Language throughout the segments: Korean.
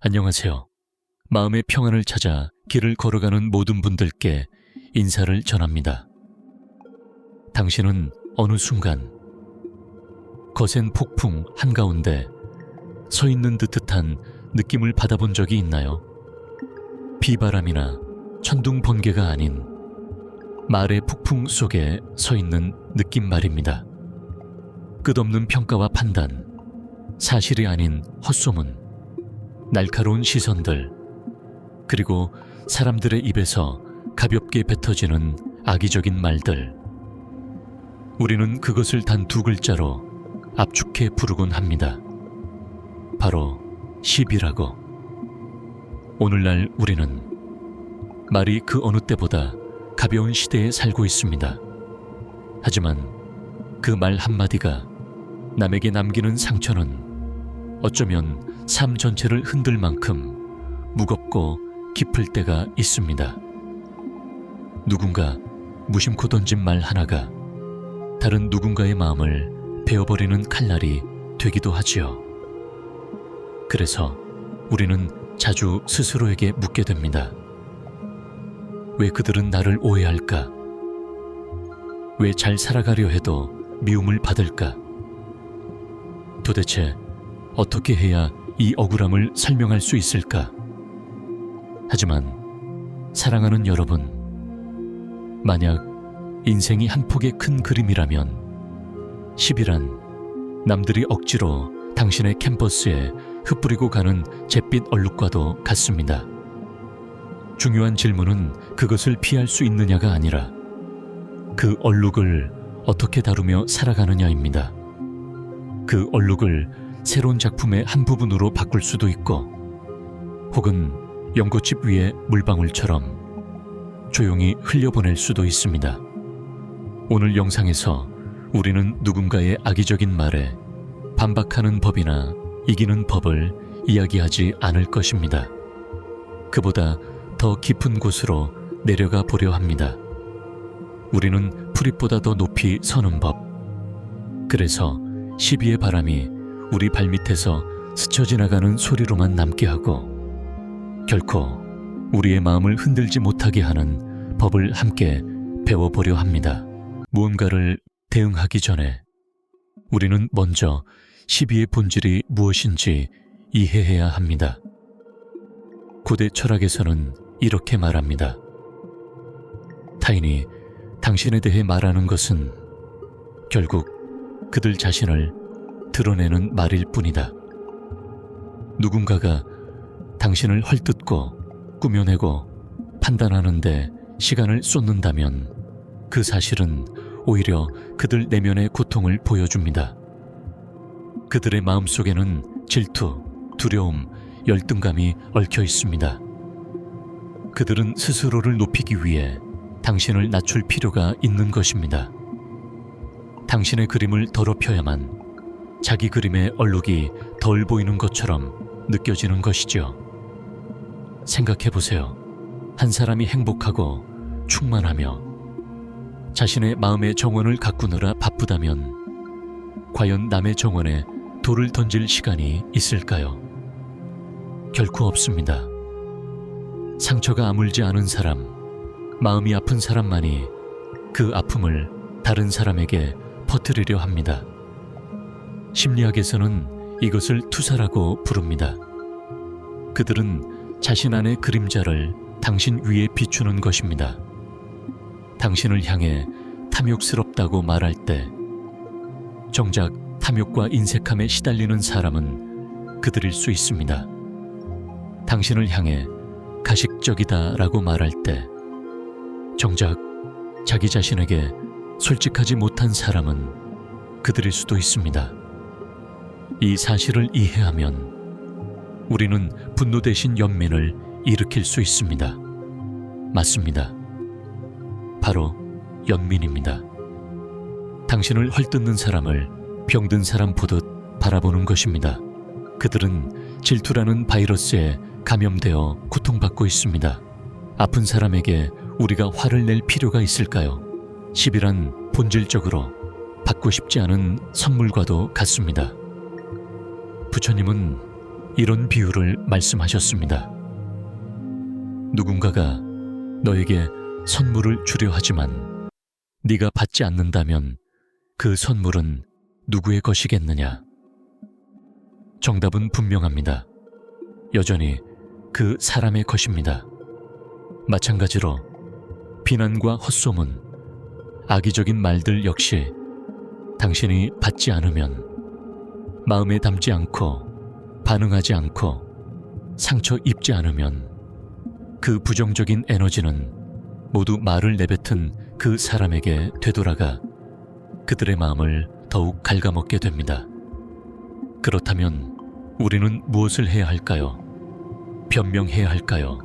안녕하세요. 마음의 평안을 찾아 길을 걸어가는 모든 분들께 인사를 전합니다. 당신은 어느 순간 거센 폭풍 한가운데 서 있는 듯한 느낌을 받아본 적이 있나요? 비바람이나 천둥 번개가 아닌 말의 폭풍 속에 서 있는 느낌 말입니다. 끝없는 평가와 판단, 사실이 아닌 헛소문, 날카로운 시선들, 그리고 사람들의 입에서 가볍게 뱉어지는 악의적인 말들. 우리는 그것을 단 두 글자로 압축해 부르곤 합니다. 바로 시비라고. 오늘날 우리는 말이 그 어느 때보다 가벼운 시대에 살고 있습니다. 하지만 그 말 한마디가 남에게 남기는 상처는 어쩌면 삶 전체를 흔들 만큼 무겁고 깊을 때가 있습니다. 누군가 무심코 던진 말 하나가 다른 누군가의 마음을 베어버리는 칼날이 되기도 하지요. 그래서 우리는 자주 스스로에게 묻게 됩니다. 왜 그들은 나를 오해할까? 왜 잘 살아가려 해도 미움을 받을까? 도대체 어떻게 해야 이 억울함을 설명할 수 있을까? 하지만 사랑하는 여러분, 만약 인생이 한 폭의 큰 그림이라면 시비란 남들이 억지로 당신의 캔버스에 흩뿌리고 가는 잿빛 얼룩과도 같습니다. 중요한 질문은 그것을 피할 수 있느냐가 아니라 그 얼룩을 어떻게 다루며 살아가느냐입니다. 그 얼룩을 새로운 작품의 한 부분으로 바꿀 수도 있고, 혹은 연고집 위의 물방울처럼 조용히 흘려보낼 수도 있습니다. 오늘 영상에서 우리는 누군가의 악의적인 말에 반박하는 법이나 이기는 법을 이야기하지 않을 것입니다. 그보다 더 깊은 곳으로 내려가 보려 합니다. 우리는 풀잎보다 더 높이 서는 법. 그래서 시비의 바람이 우리 발밑에서 스쳐 지나가는 소리로만 남게 하고 결코 우리의 마음을 흔들지 못하게 하는 법을 함께 배워보려 합니다. 무언가를 대응하기 전에 우리는 먼저 시비의 본질이 무엇인지 이해해야 합니다. 고대 철학에서는 이렇게 말합니다. 타인이 당신에 대해 말하는 것은 결국 그들 자신을 드러내는 말일 뿐이다. 누군가가 당신을 헐뜯고 꾸며내고 판단하는데 시간을 쏟는다면 그 사실은 오히려 그들 내면의 고통을 보여줍니다. 그들의 마음속에는 질투, 두려움, 열등감이 얽혀 있습니다. 그들은 스스로를 높이기 위해 당신을 낮출 필요가 있는 것입니다. 당신의 그림을 더럽혀야만 자기 그림의 얼룩이 덜 보이는 것처럼 느껴지는 것이죠. 생각해보세요. 한 사람이 행복하고 충만하며 자신의 마음의 정원을 가꾸느라 바쁘다면 과연 남의 정원에 돌을 던질 시간이 있을까요? 결코 없습니다. 상처가 아물지 않은 사람, 마음이 아픈 사람만이 그 아픔을 다른 사람에게 퍼뜨리려 합니다. 심리학에서는 이것을 투사라고 부릅니다. 그들은 자신 안의 그림자를 당신 위에 비추는 것입니다. 당신을 향해 탐욕스럽다고 말할 때 정작 탐욕과 인색함에 시달리는 사람은 그들일 수 있습니다. 당신을 향해 가식적이다라고 말할 때 정작 자기 자신에게 솔직하지 못한 사람은 그들일 수도 있습니다. 이 사실을 이해하면 우리는 분노 대신 연민을 일으킬 수 있습니다. 맞습니다. 바로 연민입니다. 당신을 헐뜯는 사람을 병든 사람 보듯 바라보는 것입니다. 그들은 질투라는 바이러스에 감염되어 고통받고 있습니다. 아픈 사람에게 우리가 화를 낼 필요가 있을까요? 시비란 본질적으로 받고 싶지 않은 선물과도 같습니다. 부처님은 이런 비유를 말씀하셨습니다. 누군가가 너에게 선물을 주려 하지만 네가 받지 않는다면 그 선물은 누구의 것이겠느냐? 정답은 분명합니다. 여전히 그 사람의 것입니다. 마찬가지로 비난과 헛소문, 악의적인 말들 역시 당신이 받지 않으면, 마음에 담지 않고 반응하지 않고 상처 입지 않으면 그 부정적인 에너지는 모두 말을 내뱉은 그 사람에게 되돌아가 그들의 마음을 더욱 갉아먹게 됩니다. 그렇다면 우리는 무엇을 해야 할까요? 변명해야 할까요?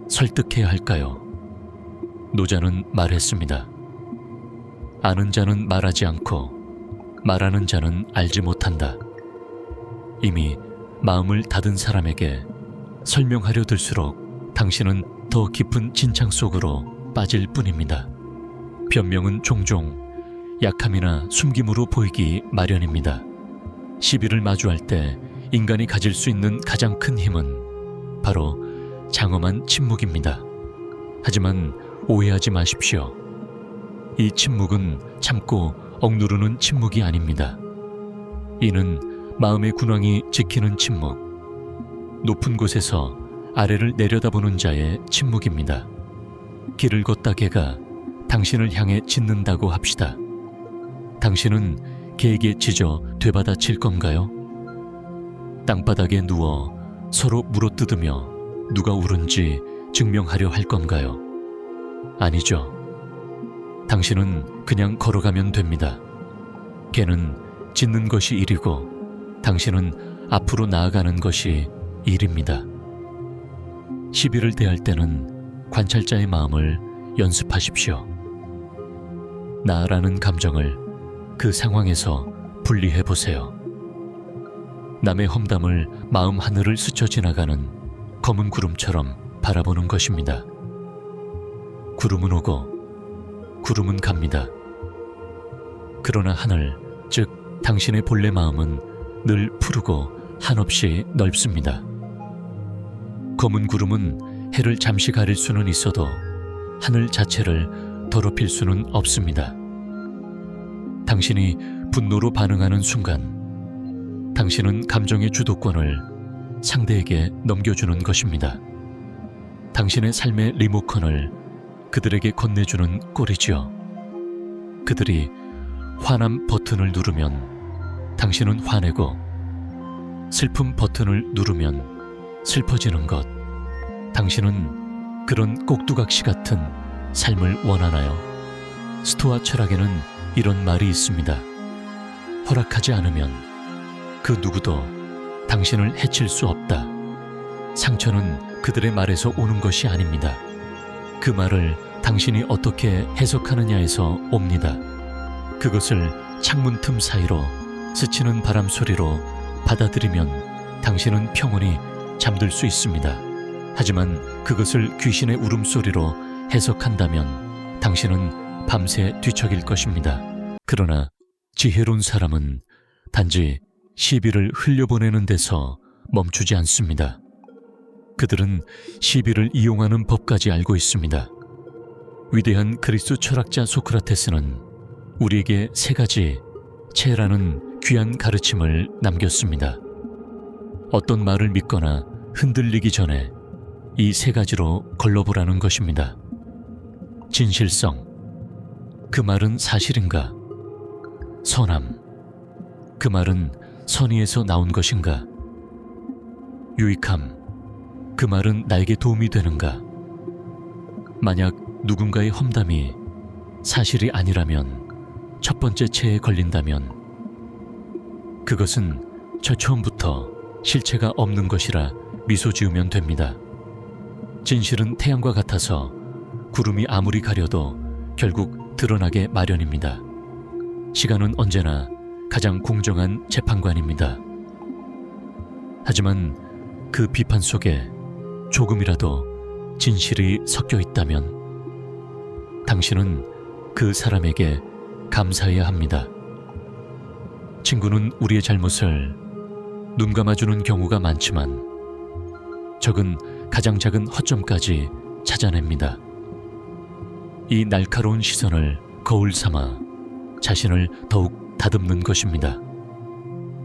설득해야 할까요? 노자는 말했습니다. 아는 자는 말하지 않고 말하는 자는 알지 못한다. 이미 마음을 닫은 사람에게 설명하려 들수록 당신은 더 깊은 진창 속으로 빠질 뿐입니다. 변명은 종종 약함이나 숨김으로 보이기 마련입니다. 시비를 마주할 때 인간이 가질 수 있는 가장 큰 힘은 바로 장엄한 침묵입니다. 하지만 오해하지 마십시오. 이 침묵은 참고 억누르는 침묵이 아닙니다. 이는 마음의 군왕이 지키는 침묵, 높은 곳에서 아래를 내려다보는 자의 침묵입니다. 길을 걷다 개가 당신을 향해 짖는다고 합시다. 당신은 개에게 짖어 되받아칠 건가요? 땅바닥에 누워 서로 물어뜯으며 누가 옳은지 증명하려 할 건가요? 아니죠. 당신은 그냥 걸어가면 됩니다. 개는 짖는 것이 일이고 당신은 앞으로 나아가는 것이 일입니다. 시비를 대할 때는 관찰자의 마음을 연습하십시오. 나라는 감정을 그 상황에서 분리해 보세요. 남의 험담을 마음 하늘을 스쳐 지나가는 검은 구름처럼 바라보는 것입니다. 구름은 오고 구름은 갑니다. 그러나 하늘, 즉 당신의 본래 마음은 늘 푸르고 한없이 넓습니다. 검은 구름은 해를 잠시 가릴 수는 있어도 하늘 자체를 더럽힐 수는 없습니다. 당신이 분노로 반응하는 순간 당신은 감정의 주도권을 상대에게 넘겨주는 것입니다. 당신의 삶의 리모컨을 그들에게 건네주는 꼴이지요. 그들이 화남 버튼을 누르면 당신은 화내고 슬픔 버튼을 누르면 슬퍼지는 것. 당신은 그런 꼭두각시 같은 삶을 원하나요? 스토아 철학에는 이런 말이 있습니다. 허락하지 않으면 그 누구도 당신을 해칠 수 없다. 상처는 그들의 말에서 오는 것이 아닙니다. 그 말을 당신이 어떻게 해석하느냐에서 옵니다. 그것을 창문 틈 사이로 스치는 바람 소리로 받아들이면 당신은 평온히 잠들 수 있습니다. 하지만 그것을 귀신의 울음소리로 해석한다면 당신은 밤새 뒤척일 것입니다. 그러나 지혜로운 사람은 단지 시비를 흘려보내는 데서 멈추지 않습니다. 그들은 시비를 이용하는 법까지 알고 있습니다. 위대한 그리스 철학자 소크라테스는 우리에게 3가지 체라는 귀한 가르침을 남겼습니다. 어떤 말을 믿거나 흔들리기 전에 이 3가지로 걸러보라는 것입니다. 진실성, 그 말은 사실인가? 선함, 그 말은 선의에서 나온 것인가? 유익함, 그 말은 나에게 도움이 되는가? 만약 누군가의 험담이 사실이 아니라면, 첫 번째 체에 걸린다면 그것은 처음부터 실체가 없는 것이라 미소 지으면 됩니다. 진실은 태양과 같아서 구름이 아무리 가려도 결국 드러나게 마련입니다. 시간은 언제나 가장 공정한 재판관입니다. 하지만 그 비판 속에 조금이라도 진실이 섞여 있다면 당신은 그 사람에게 감사해야 합니다. 친구는 우리의 잘못을 눈 감아주는 경우가 많지만 적은 가장 작은 허점까지 찾아냅니다. 이 날카로운 시선을 거울 삼아 자신을 더욱 다듬는 것입니다.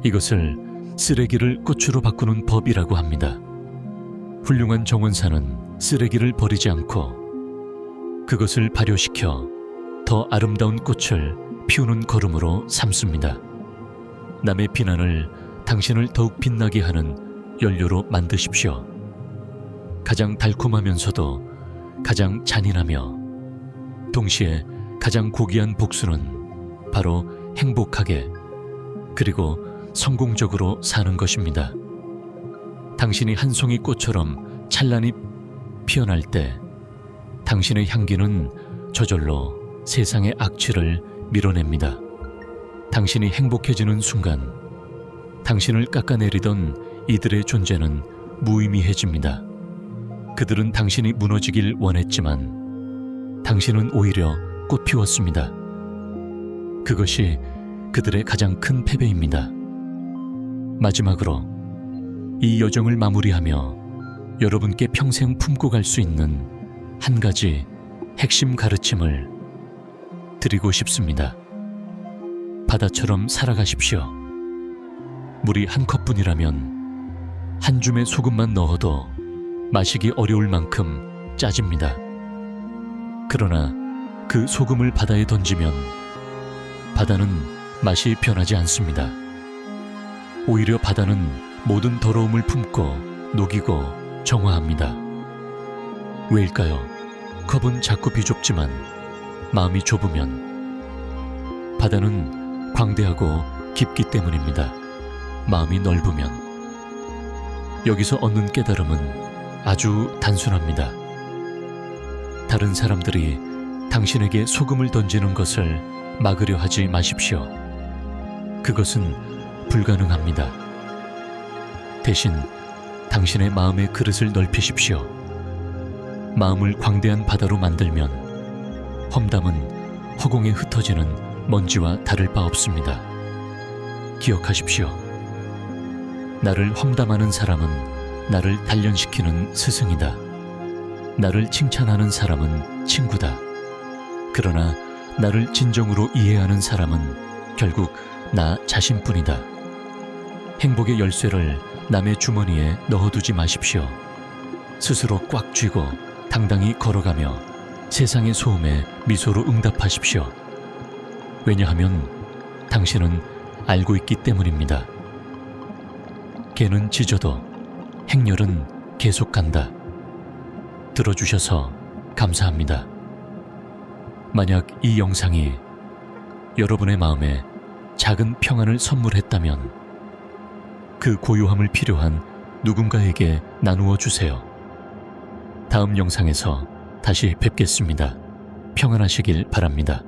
이것을 쓰레기를 꽃으로 바꾸는 법이라고 합니다. 훌륭한 정원사는 쓰레기를 버리지 않고 그것을 발효시켜 더 아름다운 꽃을 피우는 걸음으로 삼습니다. 남의 비난을 당신을 더욱 빛나게 하는 연료로 만드십시오. 가장 달콤하면서도 가장 잔인하며 동시에 가장 고귀한 복수는 바로 행복하게 그리고 성공적으로 사는 것입니다. 당신이 한 송이 꽃처럼 찬란히 피어날 때 당신의 향기는 저절로 세상의 악취를 밀어냅니다. 당신이 행복해지는 순간 당신을 깎아내리던 이들의 존재는 무의미해집니다. 그들은 당신이 무너지길 원했지만 당신은 오히려 꽃 피웠습니다. 그것이 그들의 가장 큰 패배입니다. 마지막으로 이 여정을 마무리하며 여러분께 평생 품고 갈 수 있는 한 가지 핵심 가르침을 드리고 싶습니다. 바다처럼 살아가십시오. 물이 한 컵뿐이라면 한 줌의 소금만 넣어도 마시기 어려울 만큼 짜집니다. 그러나 그 소금을 바다에 던지면 바다는 맛이 변하지 않습니다. 오히려 바다는 모든 더러움을 품고 녹이고 정화합니다. 왜일까요? 컵은 작고 비좁지만 마음이 좁으면 바다는 광대하고 깊기 때문입니다. 마음이 넓으면 여기서 얻는 깨달음은 아주 단순합니다. 다른 사람들이 당신에게 소금을 던지는 것을 막으려 하지 마십시오. 그것은 불가능합니다. 대신 당신의 마음의 그릇을 넓히십시오. 마음을 광대한 바다로 만들면 험담은 허공에 흩어지는 먼지와 다를 바 없습니다. 기억하십시오. 나를 험담하는 사람은 나를 단련시키는 스승이다. 나를 칭찬하는 사람은 친구다. 그러나 나를 진정으로 이해하는 사람은 결국 나 자신뿐이다. 행복의 열쇠를 남의 주머니에 넣어두지 마십시오. 스스로 꽉 쥐고 당당히 걸어가며 세상의 소음에 미소로 응답하십시오. 왜냐하면 당신은 알고 있기 때문입니다. 개는 짖어도 행렬은 계속 간다. 들어주셔서 감사합니다. 만약 이 영상이 여러분의 마음에 작은 평안을 선물했다면 그 고요함을 필요한 누군가에게 나누어 주세요. 다음 영상에서 다시 뵙겠습니다. 평안하시길 바랍니다.